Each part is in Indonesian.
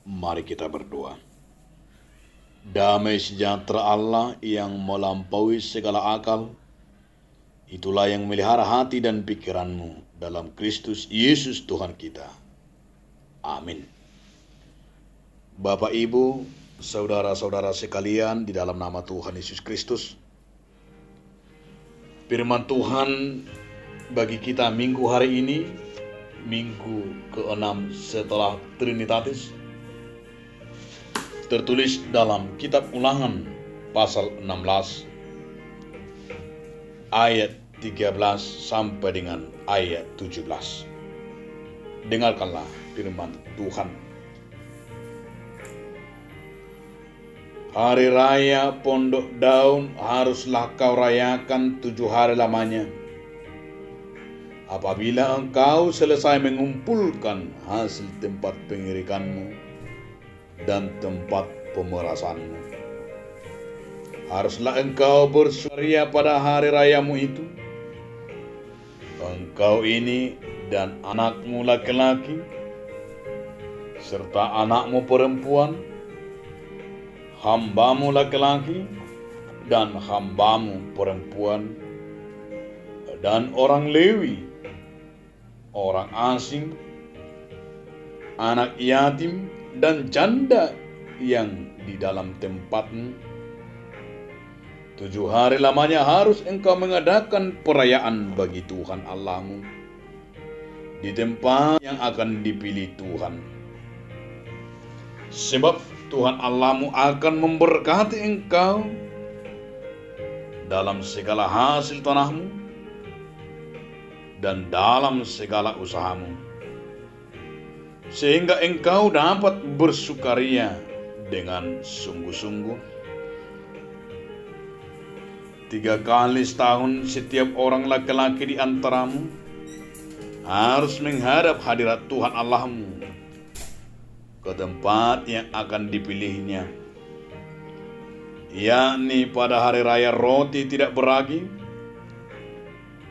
Mari kita berdoa. Damai sejahtera Allah yang melampaui segala akal, itulah yang melihara hati dan pikiranmu dalam Kristus Yesus Tuhan kita. Amin. Bapak, Ibu, saudara-saudara sekalian, di dalam nama Tuhan Yesus Kristus, firman Tuhan bagi kita minggu hari ini, minggu ke-6 setelah Trinitatis, tertulis dalam kitab Ulangan pasal 16 ayat 13 sampai dengan ayat 17. Dengarkanlah firman Tuhan. Hari raya Pondok Daun haruslah kau rayakan 7 hari lamanya. Apabila engkau selesai mengumpulkan hasil tempat pengirikanmu dan tempat pemerasanmu, haruslah engkau bersukaria pada hari rayamu itu. Engkau ini dan anakmu laki-laki, serta anakmu perempuan, hambamu laki-laki dan hambamu perempuan, dan orang Lewi, orang asing, anak yatim, dan janda yang di dalam tempatmu. 7 hari lamanya harus engkau mengadakan perayaan bagi Tuhan Allahmu di tempat yang akan dipilih Tuhan. Sebab Tuhan Allahmu akan memberkati engkau dalam segala hasil tanahmu dan dalam segala usahamu, sehingga engkau dapat bersukaria dengan sungguh-sungguh. 3 kali setahun setiap orang laki-laki di antaramu harus menghadap hadirat Tuhan Allahmu ke tempat yang akan dipilihnya, yakni pada hari raya roti tidak beragi,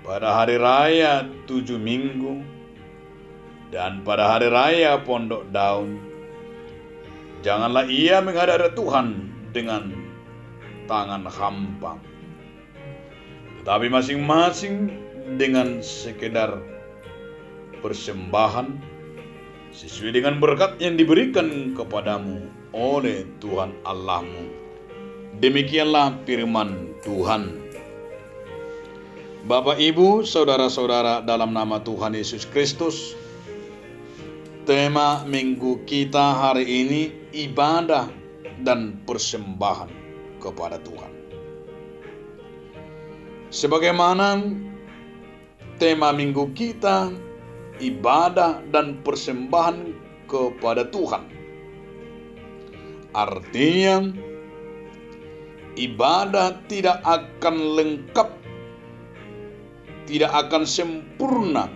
pada hari raya 7 minggu, dan pada hari raya Pondok Daun. Janganlah ia menghadap Tuhan dengan tangan hampa, tetapi masing-masing dengan sekedar persembahan sesuai dengan berkat yang diberikan kepadamu oleh Tuhan Allahmu. Demikianlah firman Tuhan. Bapak, Ibu, saudara-saudara, dalam nama Tuhan Yesus Kristus, tema minggu kita hari ini ibadah dan persembahan kepada Tuhan. Sebagaimana tema minggu kita ibadah dan persembahan kepada Tuhan, artinya ibadah tidak akan lengkap, tidak akan sempurna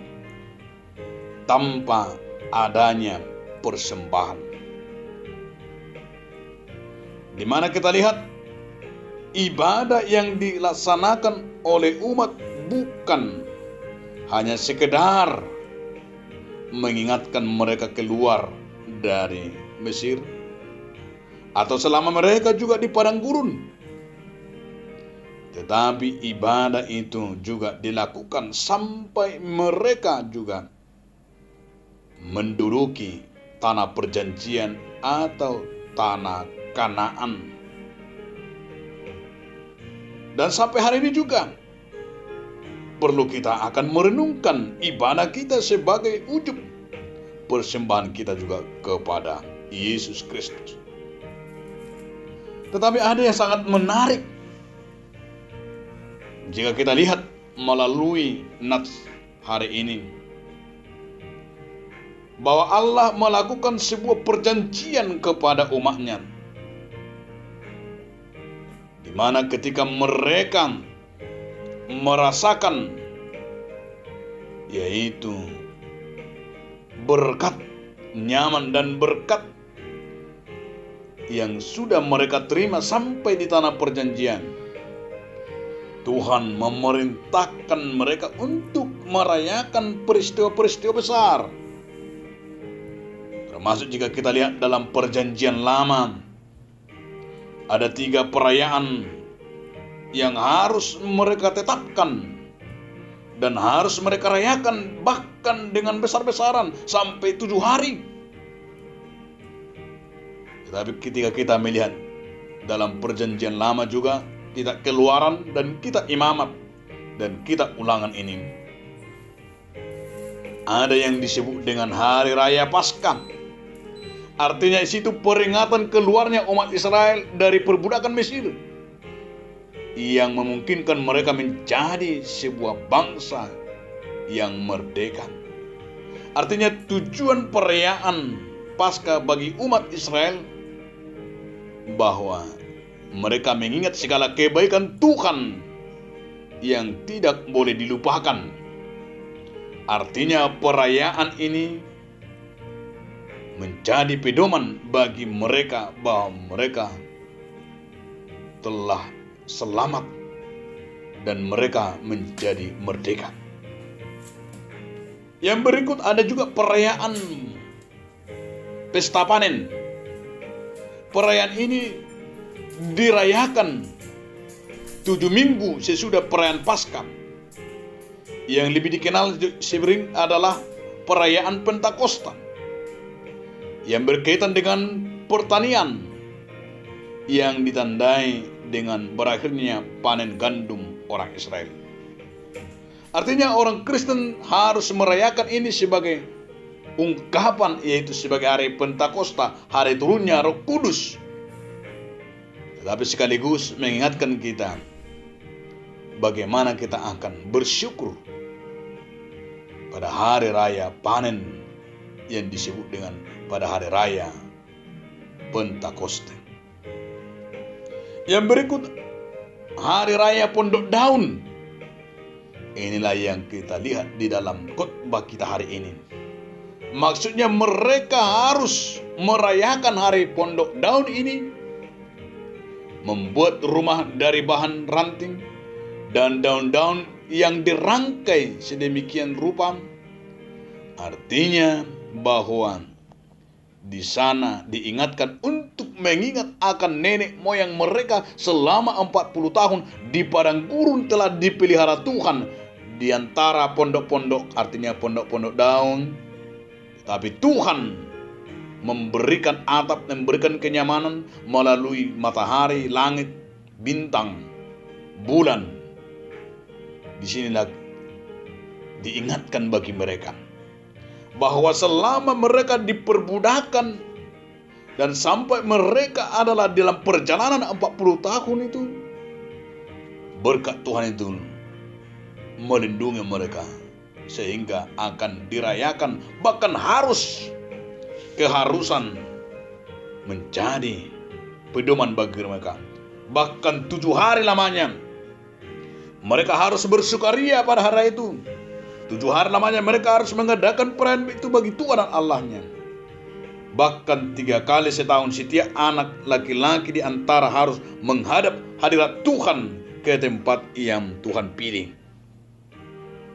tanpa adanya persembahan. Di mana kita lihat ibadah yang dilaksanakan oleh umat bukan hanya sekedar mengingatkan mereka keluar dari Mesir atau selama mereka juga di padang gurun, tetapi ibadah itu juga dilakukan sampai mereka juga menduduki tanah perjanjian atau tanah Kanaan. Dan sampai hari ini juga perlu kita akan merenungkan ibadah kita sebagai wujud persembahan kita juga kepada Yesus Kristus. Tetapi ada yang sangat menarik jika kita lihat melalui nats hari ini, bahwa Allah melakukan sebuah perjanjian kepada umatnya, di mana ketika mereka merasakan yaitu berkat, nyaman dan berkat yang sudah mereka terima sampai di tanah perjanjian, Tuhan memerintahkan mereka untuk merayakan peristiwa-peristiwa besar, Termasuk jika kita lihat dalam Perjanjian Lama, ada 3 perayaan yang harus mereka tetapkan dan harus mereka rayakan, bahkan dengan besar-besaran sampai 7 hari. Tetapi ketika kita melihat dalam Perjanjian Lama juga, kita Keluaran dan kita Imamat dan kita Ulangan ini, ada yang disebut dengan Hari Raya Paskah. Artinya di situ peringatan keluarnya umat Israel dari perbudakan Mesir, yang memungkinkan mereka menjadi sebuah bangsa yang merdeka. Artinya tujuan perayaan Paskah bagi umat Israel bahwa mereka mengingat segala kebaikan Tuhan yang tidak boleh dilupakan. Artinya perayaan ini menjadi pedoman bagi mereka bahwa mereka telah selamat dan mereka menjadi merdeka. Yang berikut ada juga perayaan Pesta Panen. Perayaan ini dirayakan 7 minggu sesudah perayaan Paskah. Yang lebih dikenal sering adalah perayaan Pentakosta, yang berkaitan dengan pertanian, yang ditandai dengan berakhirnya panen gandum orang Israel. Artinya orang Kristen harus merayakan ini sebagai ungkapan, yaitu sebagai hari Pentakosta, hari turunnya Roh Kudus. Tetapi sekaligus mengingatkan kita bagaimana kita akan bersyukur pada hari raya panen yang disebut dengan pada hari raya Pentakosta. Yang berikut, hari raya Pondok Daun. Inilah yang kita lihat di dalam khotbah kita hari ini. Maksudnya mereka harus merayakan hari Pondok Daun ini, membuat rumah dari bahan ranting dan daun-daun yang dirangkai sedemikian rupa. Artinya bahwa di sana diingatkan untuk mengingat akan nenek moyang mereka selama 40 tahun di padang gurun telah dipelihara Tuhan di antara pondok-pondok, artinya pondok-pondok daun. Tapi Tuhan memberikan atap, memberikan kenyamanan melalui matahari, langit, bintang, bulan. Disinilah diingatkan bagi mereka bahwa selama mereka diperbudakan dan sampai mereka adalah dalam perjalanan 40 tahun itu, berkat Tuhan itu melindungi mereka sehingga akan dirayakan, bahkan keharusan menjadi pedoman bagi mereka. Bahkan 7 hari lamanya mereka harus bersukaria pada hari itu. 7 hari lamanya mereka harus mengadakan perayaan itu bagi Tuhan dan Allahnya. Bahkan 3 kali setahun setiap anak laki-laki di antara harus menghadap hadirat Tuhan ke tempat yang Tuhan pilih.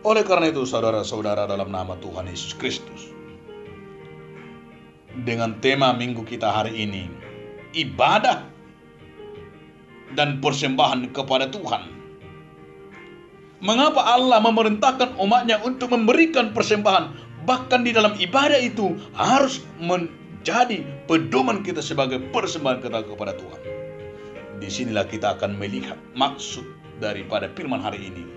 Oleh karena itu, saudara-saudara dalam nama Tuhan Yesus Kristus, dengan tema minggu kita hari ini, ibadah dan persembahan kepada Tuhan. Mengapa Allah memerintahkan umatnya untuk memberikan persembahan? Bahkan di dalam ibadah itu harus menjadi pedoman kita sebagai persembahan kita kepada Tuhan. Disinilah kita akan melihat maksud daripada firman hari ini,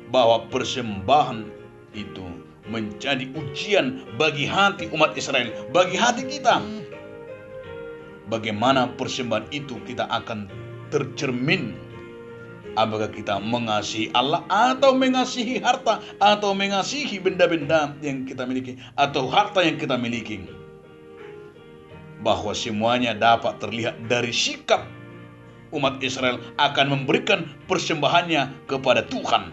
bahwa persembahan itu menjadi ujian bagi hati umat Israel, bagi hati kita. Bagaimana persembahan itu kita akan tercermin. Apakah kita mengasihi Allah atau mengasihi harta atau mengasihi benda-benda yang kita miliki atau harta yang kita miliki? Bahwa semuanya dapat terlihat dari sikap umat Israel akan memberikan persembahannya kepada Tuhan.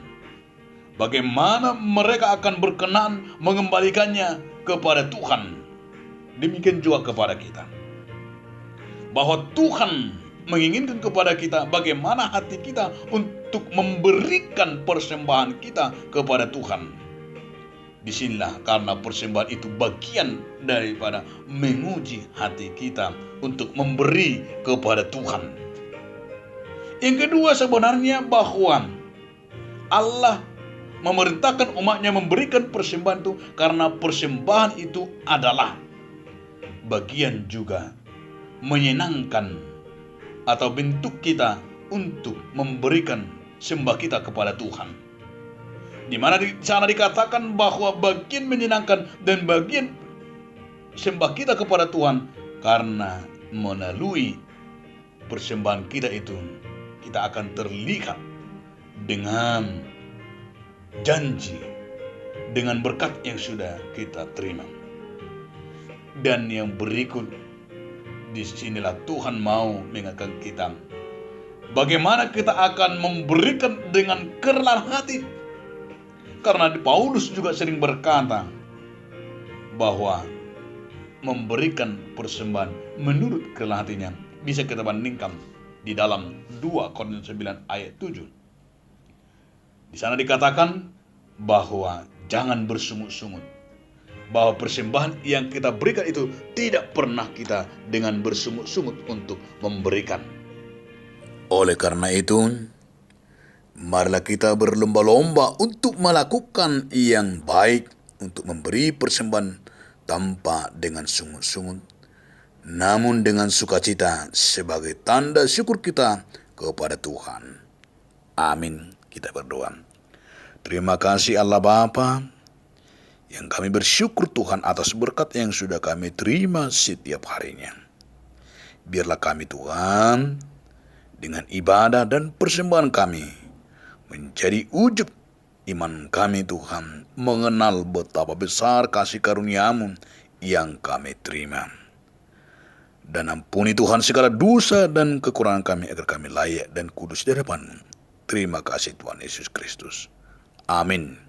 Bagaimana mereka akan berkenan mengembalikannya kepada Tuhan. Demikian juga kepada kita. Bahwa Tuhan menginginkan kepada kita bagaimana hati kita untuk memberikan persembahan kita kepada Tuhan. Disinilah karena persembahan itu bagian daripada menguji hati kita untuk memberi kepada Tuhan. Yang kedua sebenarnya bahwa Allah memerintahkan umatnya memberikan persembahan itu karena persembahan itu adalah bagian juga menyenangkan atau bentuk kita untuk memberikan sembah kita kepada Tuhan. Di mana di sana dikatakan bahwa bagian menyenangkan dan bagian sembah kita kepada Tuhan karena melalui persembahan kita itu kita akan terlihat dengan janji, dengan berkat yang sudah kita terima. Dan yang berikut, disinilah Tuhan mau mengingatkan kita bagaimana kita akan memberikan dengan kerelaan hati. Karena Paulus juga sering berkata bahwa memberikan persembahan menurut kerelaan hatinya bisa kita bandingkan di dalam 2 Korintus 9 ayat 7. Di sana dikatakan bahwa jangan bersungut-sungut, bahwa persembahan yang kita berikan itu tidak pernah kita dengan bersungut-sungut untuk memberikan. Oleh karena itu, marilah kita berlomba-lomba untuk melakukan yang baik, untuk memberi persembahan tanpa dengan sungut-sungut, namun dengan sukacita sebagai tanda syukur kita kepada Tuhan. Amin. Kita berdoa. Terima kasih Allah Bapa, yang kami bersyukur Tuhan atas berkat yang sudah kami terima setiap harinya. Biarlah kami Tuhan, dengan ibadah dan persembahan kami, menjadi wujud iman kami Tuhan, mengenal betapa besar kasih karunia-Mu yang kami terima. Dan ampuni Tuhan segala dosa dan kekurangan kami agar kami layak dan kudus di hadapan-Mu. Terima kasih Tuhan Yesus Kristus. Amin.